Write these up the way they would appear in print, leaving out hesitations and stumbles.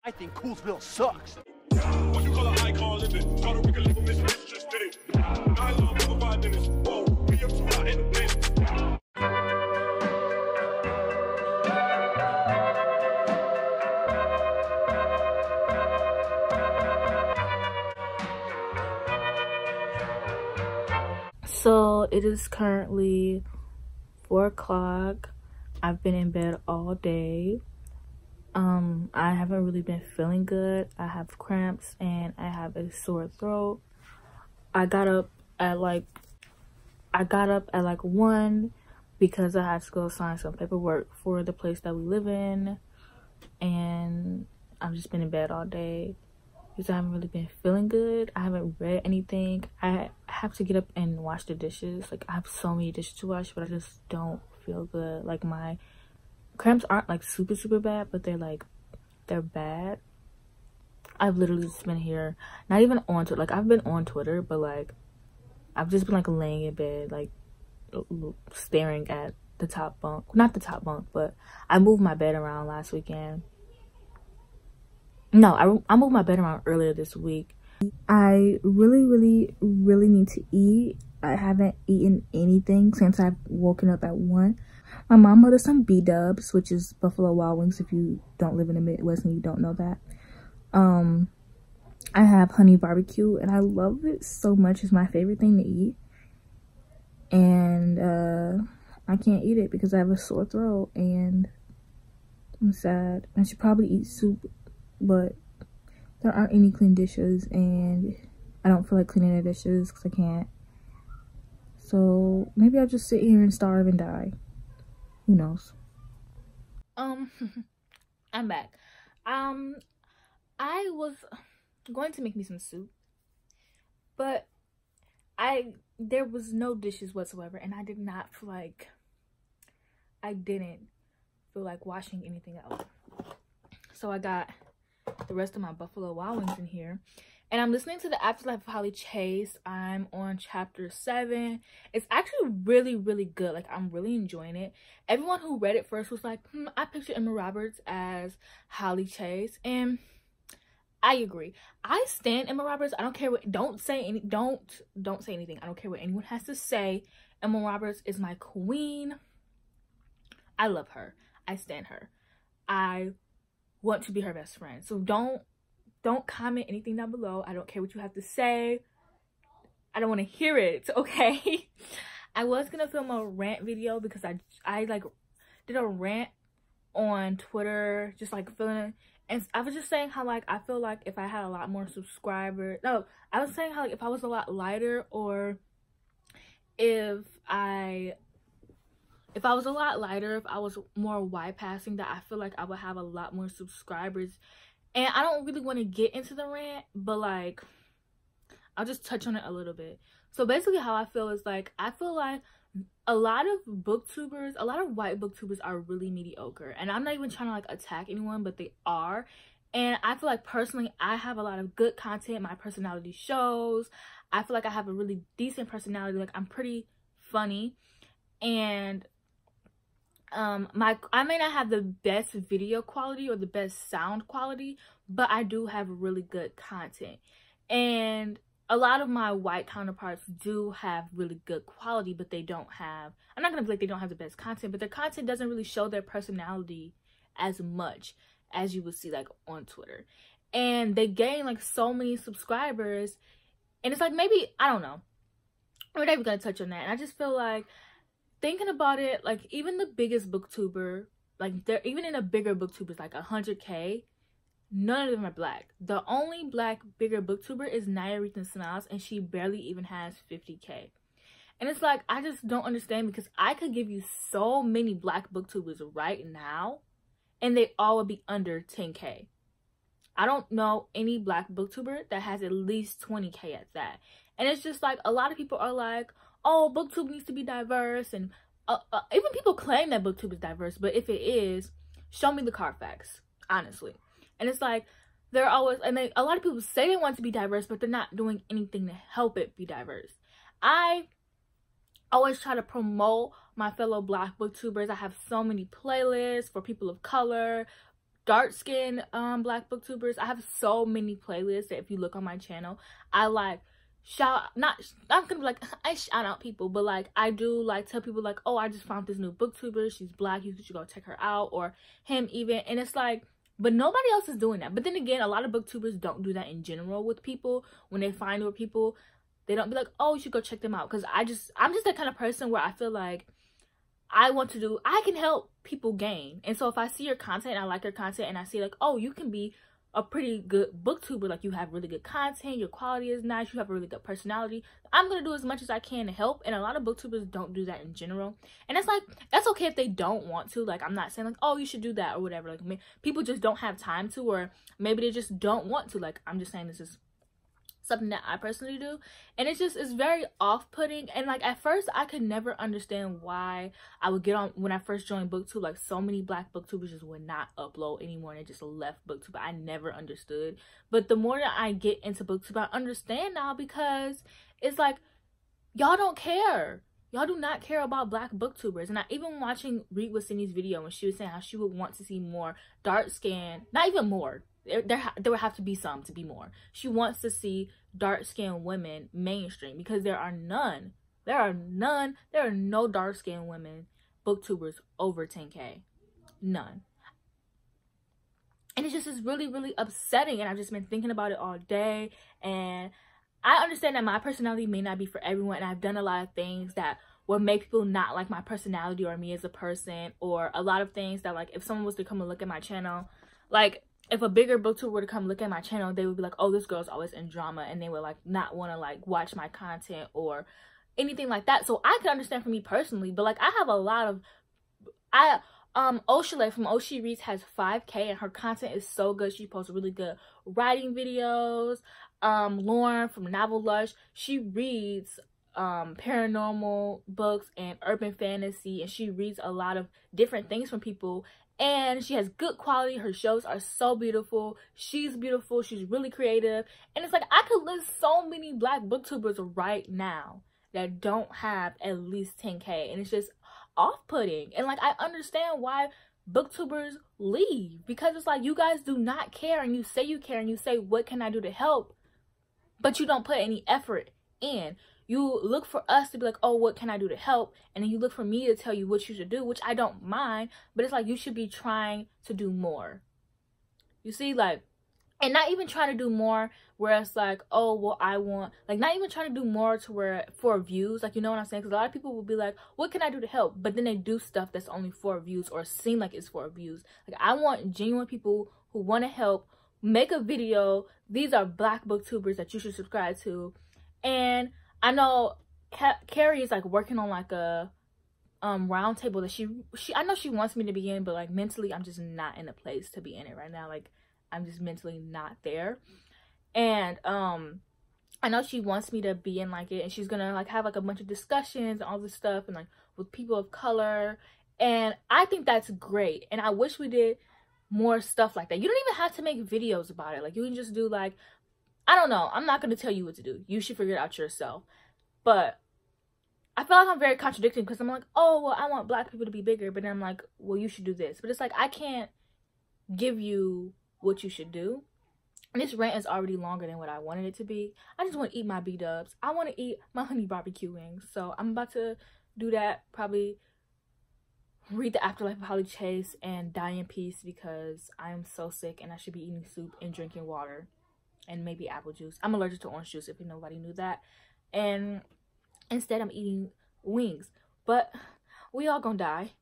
I think Coolsville sucks. What you call an icon living? Try to make a little mission, it's just did it. 9 long over 5 minutes. Whoa, we up too hot in the place. So it is currently 4 o'clock. I've been in bed all day. I haven't really been feeling good. I have cramps and I have a sore throat. I got up at like 1 because I had to go sign some paperwork for the place that we live in, and I've just been in bed all day because I haven't really been feeling good. I haven't read anything. I have to get up and wash the dishes. Like, I have so many dishes to wash, but I just don't feel good. Like, my cramps aren't like super bad, but they're bad. I've literally just been here, not even on Twitter. Like, I've been on Twitter, but like I've just been like laying in bed, like staring at the top bunk. Not the top bunk, but I moved my bed around last weekend. No, I moved my bed around earlier this week. I really need to eat. I haven't eaten anything since I've woken up at 1. My mom ordered some B-dubs, which is Buffalo Wild Wings if you don't live in the Midwest and you don't know that. I have honey barbecue and I love it so much. It's my favorite thing to eat. And I can't eat it because I have a sore throat and I'm sad. I should probably eat soup, but there aren't any clean dishes and I don't feel like cleaning the dishes because I can't. So maybe I'll just sit here and starve and die. Who knows? I'm back. I was going to make me some soup, but there was no dishes whatsoever, and I didn't feel like washing anything else. So I got the rest of my Buffalo Wild Wings in here, and I'm listening to The Afterlife of Holly Chase. I'm on chapter 7. It's actually really good. Like, I'm really enjoying it. Everyone who read it first was like, I picture Emma Roberts as Holly Chase, and I agree. I stand Emma Roberts. I don't care what, don't say anything. I don't care what anyone has to say. Emma Roberts is my queen. I love her. I stand her. I want to be her best friend. So don't comment anything down below. I don't care what you have to say. I don't want to hear it, okay? I was gonna film a rant video because I like did a rant on Twitter, just like feeling, and I was just saying how like I feel like if I had a lot more subscribers. No, I was saying how like if I was a lot lighter, or if I was a lot lighter, if I was more wide passing, that I feel like I would have a lot more subscribers. And I don't really want to get into the rant, but like I'll just touch on it a little bit. So basically how I feel is like, I feel like a lot of booktubers, a lot of white booktubers are really mediocre. And I'm not even trying to like attack anyone, but they are. And I feel like personally, I have a lot of good content. My personality shows. I feel like I have a really decent personality. Like, I'm pretty funny. And I may not have the best video quality or the best sound quality, but I do have really good content. And a lot of my white counterparts do have really good quality, but they don't have, I'm not gonna be like they don't have the best content, but their content doesn't really show their personality as much as you would see like on Twitter. And they gain like so many subscribers, and it's like, maybe, I don't know, we're not even gonna touch on that. And I just feel like, thinking about it, like even the biggest booktuber, like they're even in a bigger booktubers like 100K, none of them are black. The only black bigger booktuber is Naya Rethan Smiles, and she barely even has 50K. And it's like, I just don't understand, because I could give you so many black booktubers right now and they all would be under 10K. I don't know any black booktuber that has at least 20K at that. And it's just like, a lot of people are like, oh, booktube needs to be diverse, and even people claim that booktube is diverse, but if it is, show me the Carfax, honestly. And it's like, they're always, and a lot of people say they want to be diverse, but they're not doing anything to help it be diverse. I always try to promote my fellow black booktubers. I have so many playlists for people of color, dark-skinned black booktubers. I have so many playlists that if you look on my channel, I like I'm gonna be like, I shout out people, but like I do like tell people like, oh, I just found this new booktuber, she's black, you should go check her out, or him even. And it's like, but nobody else is doing that. But then again, a lot of booktubers don't do that in general with people. When they find newer people, they don't be like, oh, you should go check them out. Because I'm just that kind of person where I feel like I can help people gain. And so if I see your content and I like your content and I see like, oh, you can be a pretty good booktuber, like you have really good content, your quality is nice, you have a really good personality, I'm gonna do as much as I can to help. And a lot of booktubers don't do that in general, and it's like, that's okay if they don't want to. Like, I'm not saying like, oh, you should do that or whatever. Like, people just don't have time to, or maybe they just don't want to. Like, I'm just saying this is something that I personally do, and it's very off-putting. And like, at first I could never understand why I would get on, when I first joined BookTube, like so many black booktubers just would not upload anymore and they just left BookTube. I never understood, but the more that I get into BookTube, I understand now, because it's like, y'all don't care. Y'all do not care about black booktubers. And I even watching Reed Wassini's video when she was saying how she would want to see more dark-skinned, not even more, there would have to be some to be more. She wants to see dark-skinned women mainstream, because there are none. There are no dark-skinned women booktubers over 10K. None. And it's just really, really upsetting. And I've just been thinking about it all day. And I understand that my personality may not be for everyone. And I've done a lot of things that will make people not like my personality or me as a person. Or a lot of things that, like, if someone was to come and look at my channel, like, if a bigger booktuber were to come look at my channel, they would be like, oh, this girl's always in drama, and they would like not want to like watch my content or anything like that. So I can understand for me personally, but like, I have a lot of, Oshale from Oshi Reads has 5K, and her content is so good. She posts really good writing videos. Lauren from Novel Lush, she reads paranormal books and urban fantasy, and she reads a lot of different things from people. And she has good quality. Her shows are so beautiful. She's beautiful. She's really creative. And it's like, I could list so many black booktubers right now that don't have at least 10K. And it's just off-putting. And like, I understand why booktubers leave, because it's like, you guys do not care, and you say you care, and you say, what can I do to help? But you don't put any effort in. You look for us to be like, oh, what can I do to help? And then you look for me to tell you what you should do, which I don't mind. But it's like, you should be trying to do more. You see, like, and not even trying to do more where it's like, oh, well, I want, like, not even trying to do more to where, for views. Like, you know what I'm saying? Because a lot of people will be like, what can I do to help? But then they do stuff that's only for views, or seem like it's for views. Like, I want genuine people who want to help make a video. These are black booktubers that you should subscribe to. And I know Carrie is like working on like a round table that she I know she wants me to be in, but like mentally I'm just not in a place to be in it right now. Like, I'm just mentally not there. And I know she wants me to be in like it, and she's gonna like have like a bunch of discussions and all this stuff, and like with people of color. And I think that's great, and I wish we did more stuff like that. You don't even have to make videos about it. Like, you can just do like, I don't know, I'm not going to tell you what to do. You should figure it out yourself. But I feel like I'm very contradicting, because I'm like, oh, well, I want black people to be bigger, but then I'm like, well, you should do this. But it's like, I can't give you what you should do. And this rant is already longer than what I wanted it to be. I just want to eat my B-dubs. I want to eat my honey barbecue wings. So I'm about to do that, probably read The Afterlife of Holly Chase and die in peace, because I am so sick and I should be eating soup and drinking water and maybe apple juice. I'm allergic to orange juice, if nobody knew that. And instead I'm eating wings. But we all gonna die.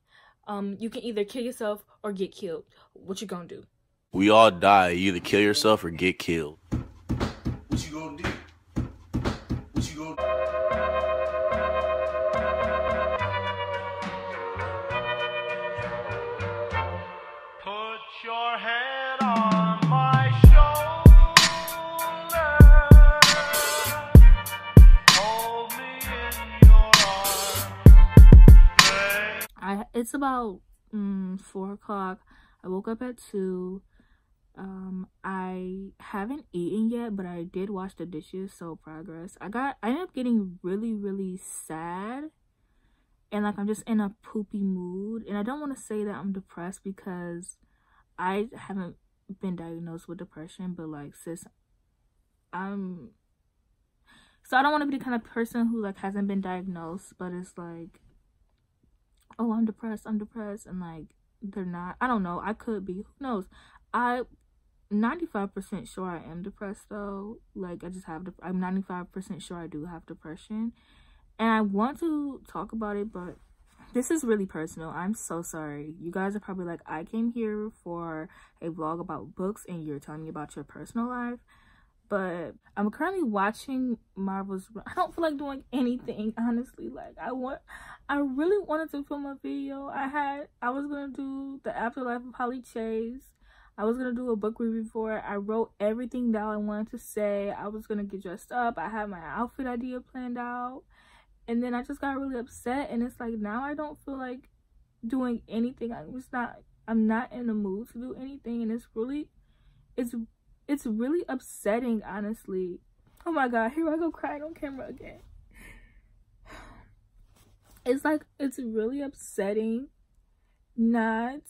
You can either kill yourself or get killed. What you gonna do? We all die. You either kill yourself or get killed. What you gonna do? What you gonna do? Put your head on my shoulder. Hold me in your arms. It's about 4 o'clock. I woke up at 2. I haven't eaten yet, but I did wash the dishes, so progress. I ended up getting really, really sad, and like, I'm just in a poopy mood. And I don't want to say that I'm depressed, because I haven't been diagnosed with depression, but like, sis, so I don't want to be the kind of person who like hasn't been diagnosed, but it's like, oh, I'm depressed, and like they're not. I don't know, I could be, who knows. I'm 95% sure I am depressed though. Like, I'm 95% sure I do have depression, and I want to talk about it, but this is really personal. I'm so sorry. You guys are probably like, I came here for a vlog about books and you're telling me about your personal life. But I'm currently watching Marvel's. I don't feel like doing anything, honestly. Like, I really wanted to film a video. I was gonna do the afterlife of Holly Chase. I was gonna do a book review for it. I wrote everything that I wanted to say. I was gonna get dressed up. I had my outfit idea planned out. And then I just got really upset, and it's like, now I don't feel like doing anything. I'm not in the mood to do anything, and it's really upsetting, honestly. Oh my god, here I go crying on camera again. It's like, it's really upsetting not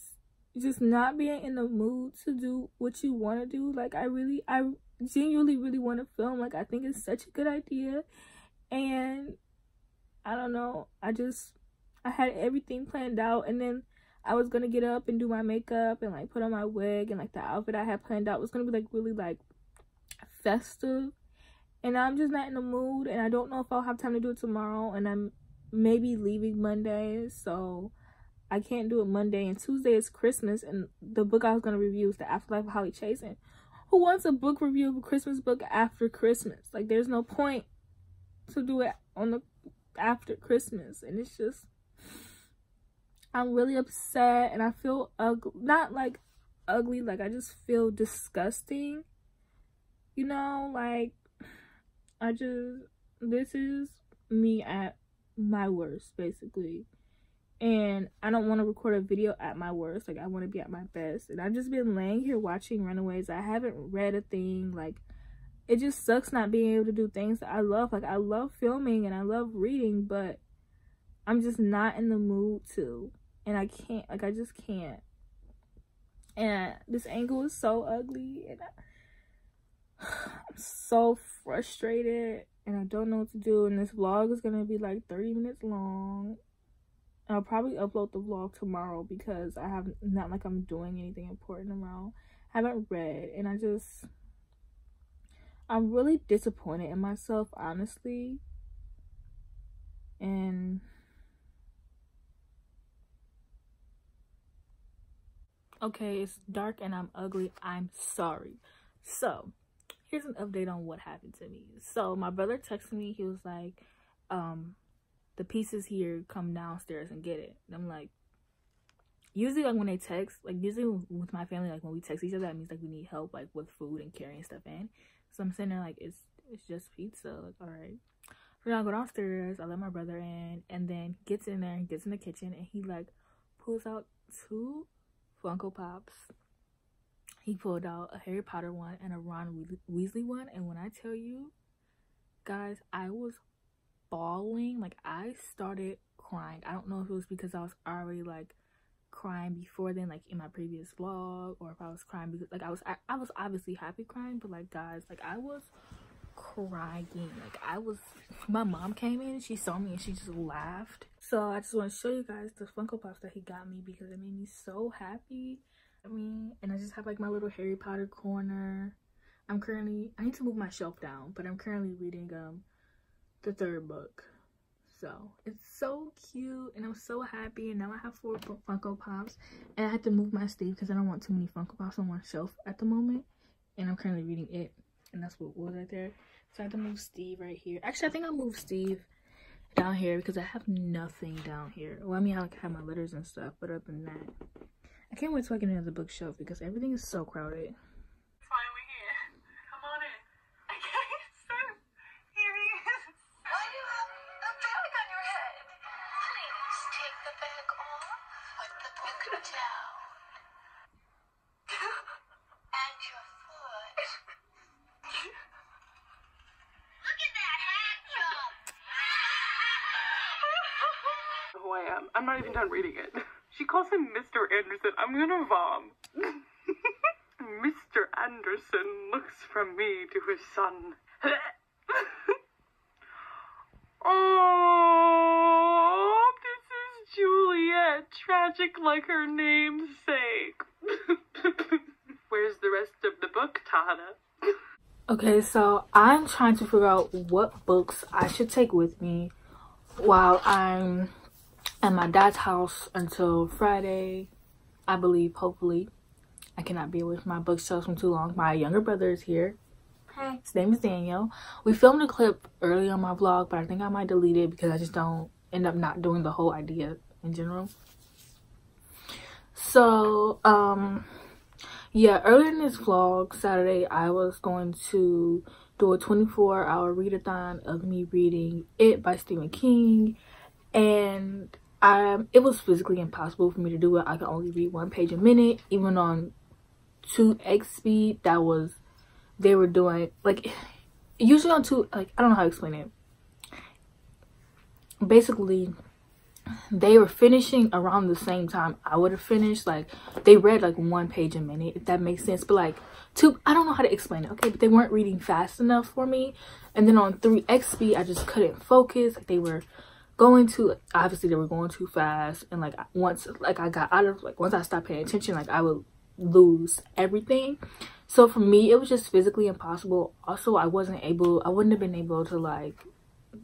being in the mood to do what you want to do. Like, I genuinely really want to film. Like, I think it's such a good idea, and I don't know, I had everything planned out, and then I was gonna get up and do my makeup and like put on my wig, and like the outfit I had planned out was gonna be like really like festive, and I'm just not in the mood, and I don't know if I'll have time to do it tomorrow, and I'm maybe leaving Monday, so I can't do it Monday, and Tuesday is Christmas, and the book I was gonna review is The Afterlife of Holly Chase, and who wants a book review of a Christmas book after Christmas? Like, there's no point to do it on the after Christmas, and it's just, I'm really upset, and I feel ugly. Not like ugly, like I just feel disgusting, you know. Like, this is me at my worst, basically, and I don't want to record a video at my worst. Like, I want to be at my best, and I've just been laying here watching Runaways. I haven't read a thing. Like, it just sucks not being able to do things that I love. Like, I love filming and I love reading, but I'm just not in the mood to. And I can't. Like, I just can't. And this angle is so ugly. And I'm so frustrated. And I don't know what to do. And this vlog is going to be like 30 minutes long. I'll probably upload the vlog tomorrow because I have not like I'm doing anything important tomorrow. I haven't read. And I'm really disappointed in myself, honestly. And okay, it's dark and I'm ugly. I'm sorry. So, here's an update on what happened to me. So, my brother texted me. He was like, the pieces here, come downstairs and get it. And I'm like, usually like when they text, like usually with my family, like when we text each other, that means like we need help like with food and carrying stuff in. So I'm sitting there like, it's just pizza. Like, all right. So then I go downstairs. I let my brother in, and then gets in there and gets in the kitchen, and he like pulls out 2 Funko Pops. He pulled out a Harry Potter one and a Ron Weasley one, and when I tell you, guys, I was bawling. Like, I started crying. I don't know if it was because I was already like crying before then, like in my previous vlog, or if I was crying because like I was obviously happy crying, but like, guys, like I was crying. Like, my mom came in and she saw me and she just laughed. So I just want to show you guys the Funko Pops that he got me because it made me so happy. And I just have like my little Harry Potter corner. I need to move my shelf down, but I'm currently reading the 3rd book. So it's so cute, and I'm so happy. And now I have 4 Funko Pops, and I had to move my sleeve because I don't want too many Funko Pops on one shelf at the moment. And I'm currently reading it, and that's what was right there. So I had to move Steve right here. Actually, I think I'll move Steve down here because I have nothing down here. Well, I mean, I like have my letters and stuff, but other than that, I can't wait till I get into the bookshelf because everything is so crowded. Finally here. Come on in. Okay, so here he is. Why do you have a bag on your head? Please take the bag off. Put the book down. And your foot. Look at that hat job. Who I am. I'm not even done reading it. She calls him Mr. Anderson. I'm gonna vom. Mr. Anderson looks from me to his son. Oh, this is Juliet, tragic like her namesake. Where's the rest of the book, Tana? Okay, so I'm trying to figure out what books I should take with me while I'm at my dad's house until Friday, I believe, hopefully. I cannot be away from my bookshelves for too long. My younger brother is here. Hi. His name is Daniel. We filmed a clip early on my vlog, but I think I might delete it because I just don't end up not doing the whole idea in general. So, yeah, earlier in this vlog, Saturday, I was going to do a 24-hour readathon of me reading It by Stephen King, and it was physically impossible for me to do it. I could only read 1 page a minute, even on 2x speed. They were doing, like, usually on I don't know how to explain it. Basically, they were finishing around the same time I would have finished. Like, they read like 1 page a minute, if that makes sense. But like I don't know how to explain it, okay? But they weren't reading fast enough for me. And then on 3x speed, I just couldn't focus. Like, they were going too, obviously they were going too fast. And like, once I stopped paying attention, like, I would lose everything. So for me, it was just physically impossible. Also, I wouldn't have been able to like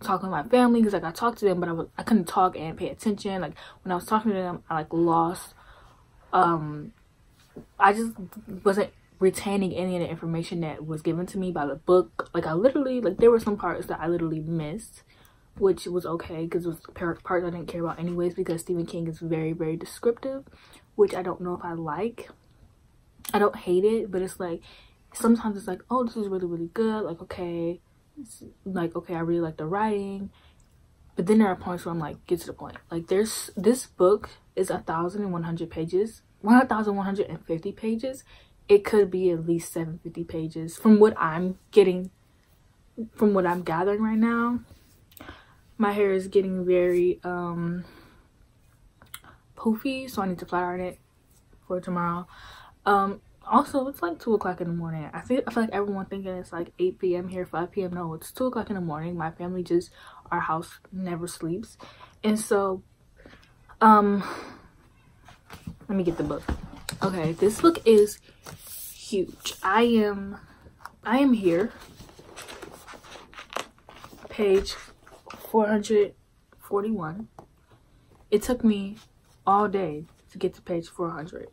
talk with my family, because like I talked to them, but I couldn't talk and pay attention. Like, when I was talking to them, I like lost, I just wasn't retaining any of the information that was given to me by the book. Like, I literally, like, there were some parts that I literally missed, which was okay, because it was parts I didn't care about anyways, because Stephen King is very, very descriptive, which I don't know if I like. I don't hate it, but it's like, sometimes it's like, oh, this is really, really good. Like, okay, okay, I really like the writing. But then there are points where I'm like, get to the point. Like, this book is 1,100 pages, 1,150 pages. It could be at least 750 pages from what I'm gathering right now. My hair is getting very poofy, so I need to flat iron it for tomorrow. Also, it's like 2 o'clock in the morning. I feel like everyone thinking it's like 8 p.m. here, 5 p.m. No, it's 2 o'clock in the morning. My family our house never sleeps. And so, let me get the book. Okay, this book is huge. I am here. Page 441. It took me all day to get to page 400.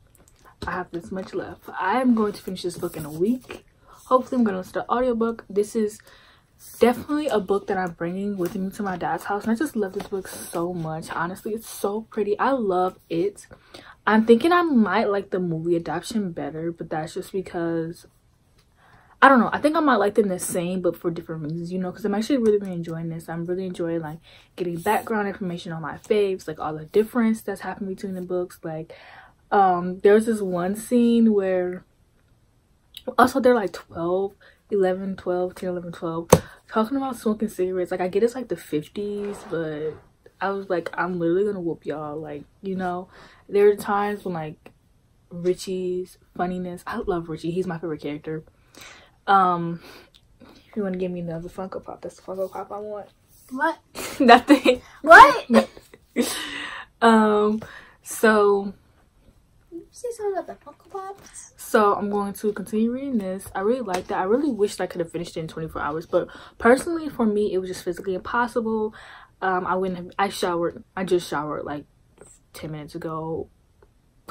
I have this much left. I am going to finish this book in a week. Hopefully I'm going to listen to the audiobook. This is definitely a book that I'm bringing with me to my dad's house, and I just love this book so much. Honestly, it's so pretty. I love it. I'm thinking I might like the movie adaptation better, but that's just because, I don't know. I think I might like them the same, but for different reasons, you know, because I'm actually really, really enjoying this. I'm really enjoying, like, getting background information on my faves, like, all the difference that's happened between the books. Like, there's this one scene where, also they're like 12, 11, 12, 10, 11, 12, talking about smoking cigarettes. Like, I get it's like the 50s, but I was like, I'm literally gonna whoop y'all. Like, you know, there are times when, like, Richie's funniness, I love Richie, he's my favorite character. If you want to give me another Funko Pop, that's the Funko Pop I want. What? Nothing. What? So You say something about the Funko Pops? So I'm going to continue reading this. I really like that. I really wished I could have finished it in 24 hours, but personally for me, it was just physically impossible. I just showered like 10 minutes ago.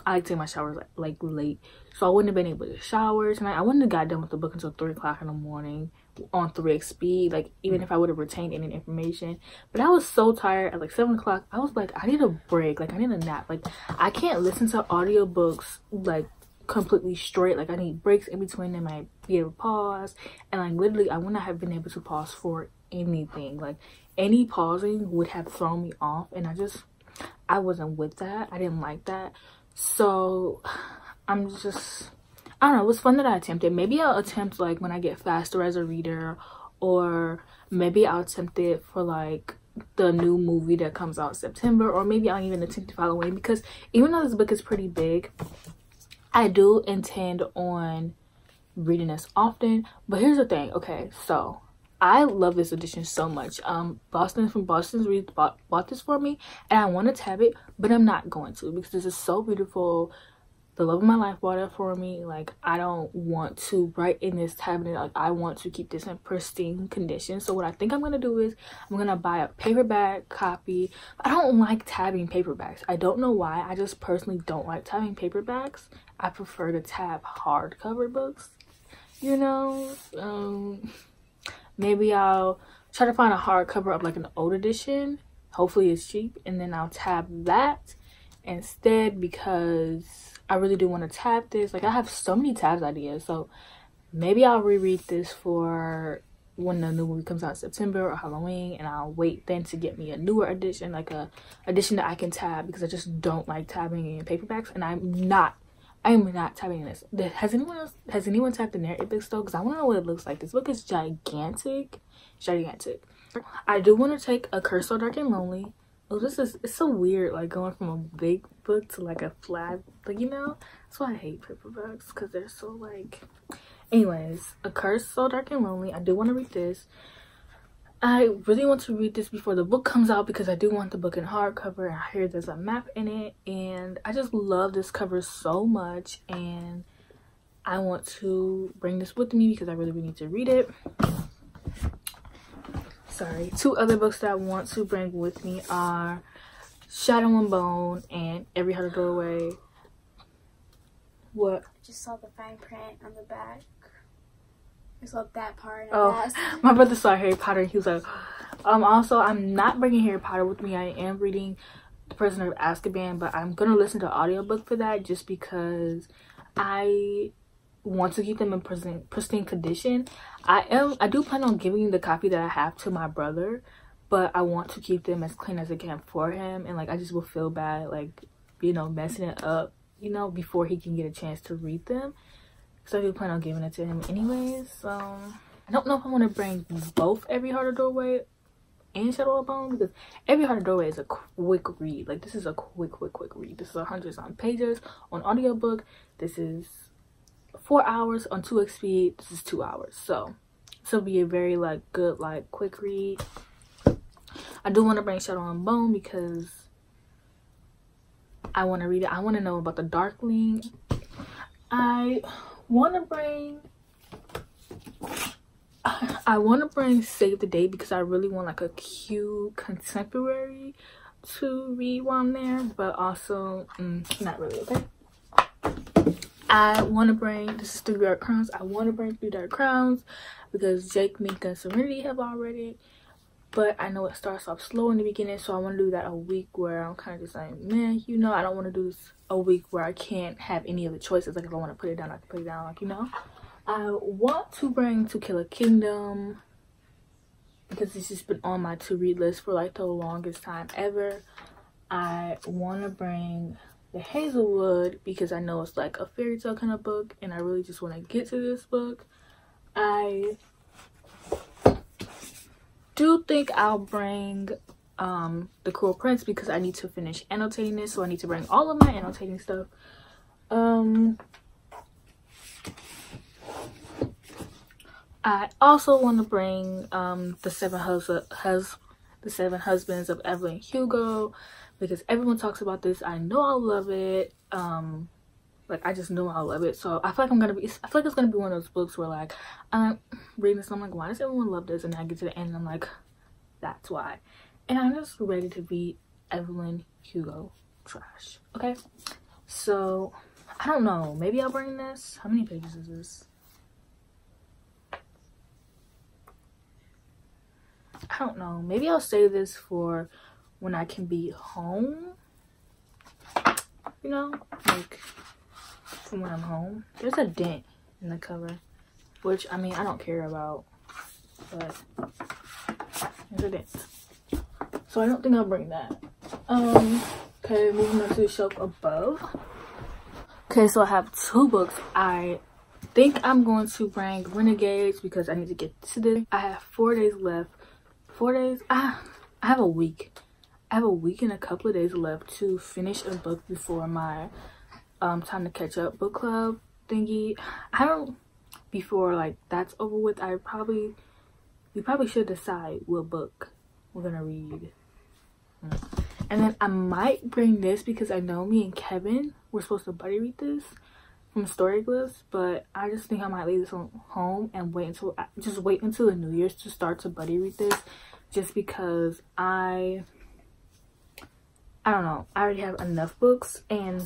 I like to take my showers like late, so I wouldn't have been able to shower tonight. I wouldn't have got done with the book until 3 o'clock in the morning on 3x speed, like, even if I would have retained any information. But I was so tired at like 7 o'clock. I was like, I need a break, like I need a nap. Like, I can't listen to audiobooks like completely straight. Like, I need breaks in between them. I be able to pause, and like literally I wouldn't have been able to pause for anything. Like, any pausing would have thrown me off, and I wasn't with that. I didn't like that. So I don't know, it was fun that I attempted. Maybe I'll attempt like when I get faster as a reader, or maybe I'll attempt it for like the new movie that comes out in September, or maybe I'll even attempt to follow in, because even though this book is pretty big, I do intend on reading this often. But here's the thing. Okay, so I love this edition so much. Boston from Boston's Reads bought this for me, and I want to tab it, but I'm not going to because this is so beautiful. The love of my life bought it for me. Like, I don't want to write in this tab. Like, I want to keep this in pristine condition. So what I think I'm gonna do is I'm gonna buy a paperback copy. I don't like tabbing paperbacks. I don't know why. I just personally don't like tabbing paperbacks. I prefer to tab hardcover books, you know. Maybe I'll try to find a hardcover of like an old edition. Hopefully it's cheap, and then I'll tab that instead because I really do want to tab this. Like, I have so many tabs ideas, so maybe I'll reread this for when the new movie comes out in September or Halloween, and I'll wait then to get me a newer edition, like a edition that I can tab, because I just don't like tabbing in paperbacks, and I'm not tabbing this. Has anyone tabbed in their ebooks though? Because I want to know what it looks like. This book is gigantic. I do want to take A Curse So Dark and Lonely. Oh, it's so weird, like going from a big book to like a flat, like, you know. That's why I hate paperbacks, because they're so like. Anyways, A Curse So Dark and Lonely. I do want to read this. I really want to read this before the book comes out because I do want the book in hardcover. I hear there's a map in it, and I just love this cover so much, and I want to bring this with me because I really need to read it. Sorry. 2 other books that I want to bring with me are Shadow and Bone and Every Heart a Doorway. What? I just saw the fine print on the back. I saw that part. Oh, my brother saw Harry Potter and he was like, also, I'm not bringing Harry Potter with me. I am reading The Prisoner of Azkaban, but I'm gonna listen to an audiobook for that just because I want to keep them in pristine condition. I do plan on giving the copy that I have to my brother, but I want to keep them as clean as I can for him, and like I just will feel bad, like, you know, messing it up, you know, before he can get a chance to read them. So I do plan on giving it to him anyways. So I don't know if I want to bring both Every Heart a Doorway and Shadow and Bone, because Every Heart a Doorway is a quick read. Like, this is a quick read. This is 100-some pages on audiobook. This is 4 hours on 2x speed. This is 2 hours, so this will be a very like good like quick read. I do want to bring Shadow and Bone because I want to read it. I want to know about the Darkling. I want to bring Save the Day because I really want like a cute contemporary to read while I'm there, but also not really. Okay, I want to bring, this is 3 Dark Crowns. I want to bring 3 Dark Crowns because Jake, Mika, and Serenity have already. But I know it starts off slow in the beginning, so I want to do that a week where I'm kind of just like, man, you know, I don't want to do this a week where I can't have any of the choices. Like, if I want to put it down, I can put it down, like, you know. I want to bring To Kill a Kingdom because it's just been on my to-read list for like the longest time ever. I want to bring The Hazelwood because I know it's like a fairy tale kind of book, and I really just want to get to this book. I do think I'll bring The Cruel Prince because I need to finish annotating this, so I need to bring all of my annotating stuff. I also want to bring the Seven Husbands of Evelyn Hugo because everyone talks about this. I know I'll love it. Like, I just know I'll love it. So I feel like it's gonna be one of those books where like I'm reading this and I'm like, why does everyone love this? And then I get to the end and I'm like, that's why. And I'm just ready to read Evelyn Hugo trash. Okay, so I don't know, maybe I'll bring this. How many pages is this? I don't know, maybe I'll save this for when I can be home, you know, like from when I'm home. There's a dent in the cover, which I mean I don't care about, but there's a dent, so I don't think I'll bring that. Okay, moving on to the shelf above. Okay, so I have 2 books. I think I'm going to bring Renegades because I need to get to this. I have 4 days left. 4 days? I have a week. I have a week and a couple of days left to finish a book before my time to catch up book club thingy. before like that's over with, we probably should decide what book we're gonna read. And then I might bring this because I know me and Kevin were supposed to buddy read this from Storyglyphs, but I just think I might leave this home and wait until the New Year's to start to buddy read this, just because I don't know, I already have enough books, and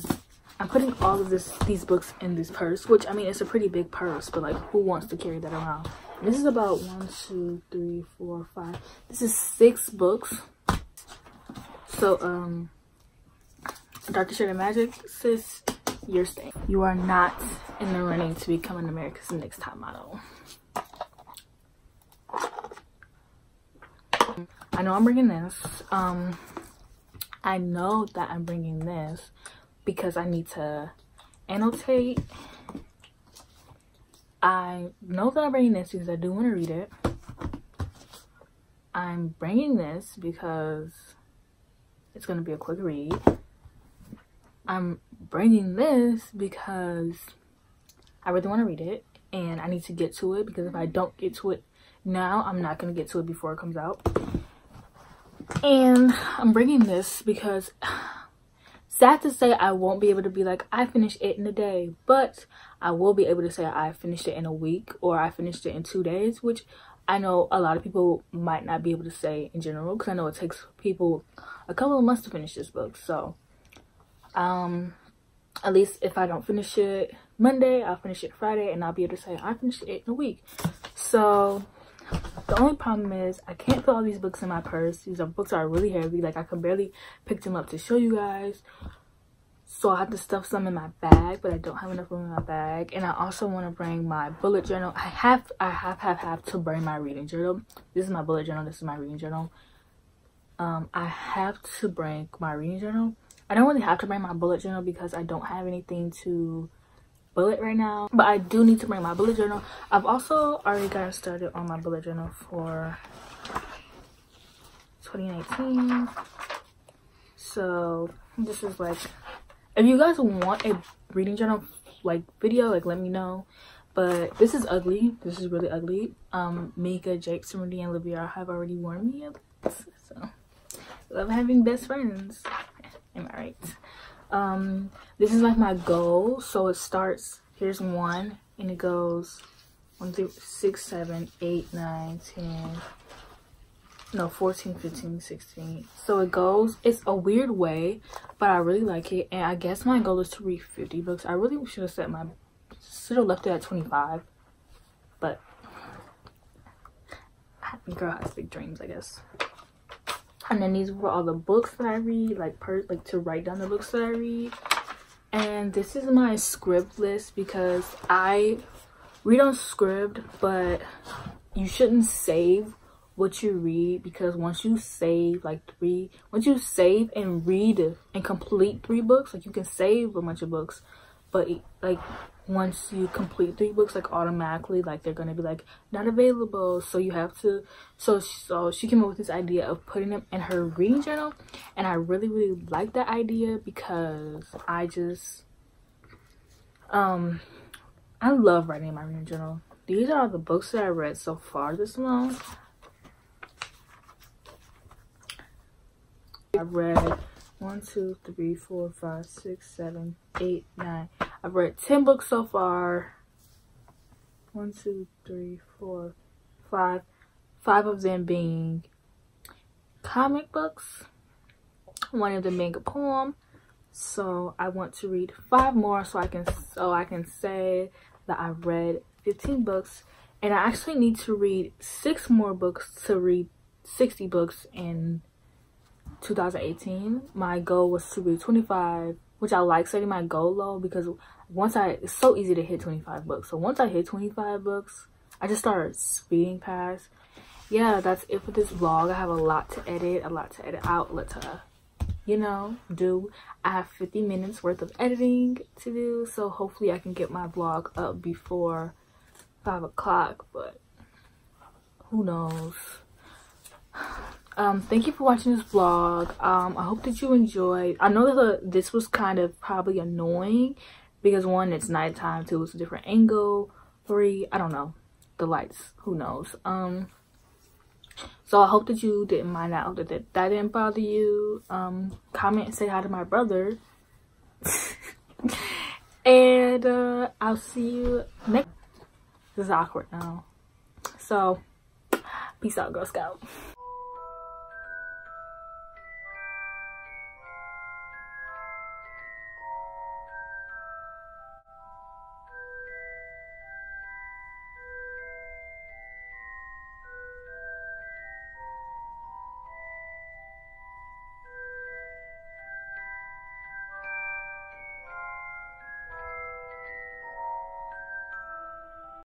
I'm putting all of these books in this purse, which I mean it's a pretty big purse, but like who wants to carry that around? This is about 1, 2, 3, 4, 5. This is 6 books. So Dr. Shredder Magic, sis, you're staying. You are not in the running to become an America's Next Top Model. I know I'm bringing this. I know that I'm bringing this because I need to annotate. I know that I'm bringing this because I do want to read it. I'm bringing this because it's going to be a quick read. I'm bringing this because I really want to read it and I need to get to it, because if I don't get to it now, I'm not going to get to it before it comes out. And I'm bringing this because, sad to say, I won't be able to be like, I finished it in a day, but I will be able to say I finished it in a week or I finished it in 2 days, which I know a lot of people might not be able to say in general, because I know it takes people a couple of months to finish this book. So at least if I don't finish it Monday, I'll finish it Friday, and I'll be able to say I finished it in a week. So the only problem is I can't put all these books in my purse. These are books that are really heavy. Like I can barely pick them up to show you guys. So I have to stuff some in my bag, but I don't have enough room in my bag. And I also want to bring my bullet journal. I have to bring my reading journal. This is my bullet journal. This is my reading journal. I have to bring my reading journal. I don't really have to bring my bullet journal because I don't have anything to bullet right now, but I do need to bring my bullet journal. I've also already gotten started on my bullet journal for 2019. So this is like, if you guys want a reading journal like video, like let me know. But this is ugly. This is really ugly. Mika, Jake, Simrandy, and Livia have already warned me of this, so love having best friends. Am I right? This is like my goal. So it starts, here's 1, and it goes 1 through 6, 7, 8, 9, 10, no, 14, 15, 16. So it goes, it's a weird way, but I really like it. And I guess my goal is to read 50 books. I really should have left it at 25, but girl has big dreams, I guess. And then these were all the books that I read, like to write down the books that I read. And this is my script list, because I read on Scribd, but you shouldn't save what you read, because once you save and read and complete 3 books, like you can save a bunch of books, but like once you complete 3 books, like automatically, like they're gonna be like not available. So you have to, so she came up with this idea of putting them in her reading journal, and I really like that idea, because I just I love writing in my reading journal. These are all the books that I read so far this month. I've read 1, 2, 3, 4, 5, 6, 7, 8, 9. I've read 10 books so far. 1, 2, 3, 4, 5. 5 of them being comic books. 1 of them being a poem. So I want to read 5 more so I can say that I've read 15 books. And I actually need to read 6 more books to read 60 books in 2018. My goal was to read 25, which I like setting my goal low, because it's so easy to hit 25 books. So once I hit 25 books, I just started speeding past. Yeah, that's it for this vlog. I have a lot to edit out, a lot to, you know, do. I have 50 minutes worth of editing to do, so hopefully I can get my vlog up before 5 o'clock, but who knows. Thank you for watching this vlog. I hope that you enjoyed. I know that this was kind of probably annoying, because 1, it's nighttime, 2, it's a different angle, free. I don't know. The lights, who knows. So I hope that you didn't mind out, that didn't bother you. Comment and say hi to my brother. And I'll see you next. This is awkward now. So peace out, Girl Scout.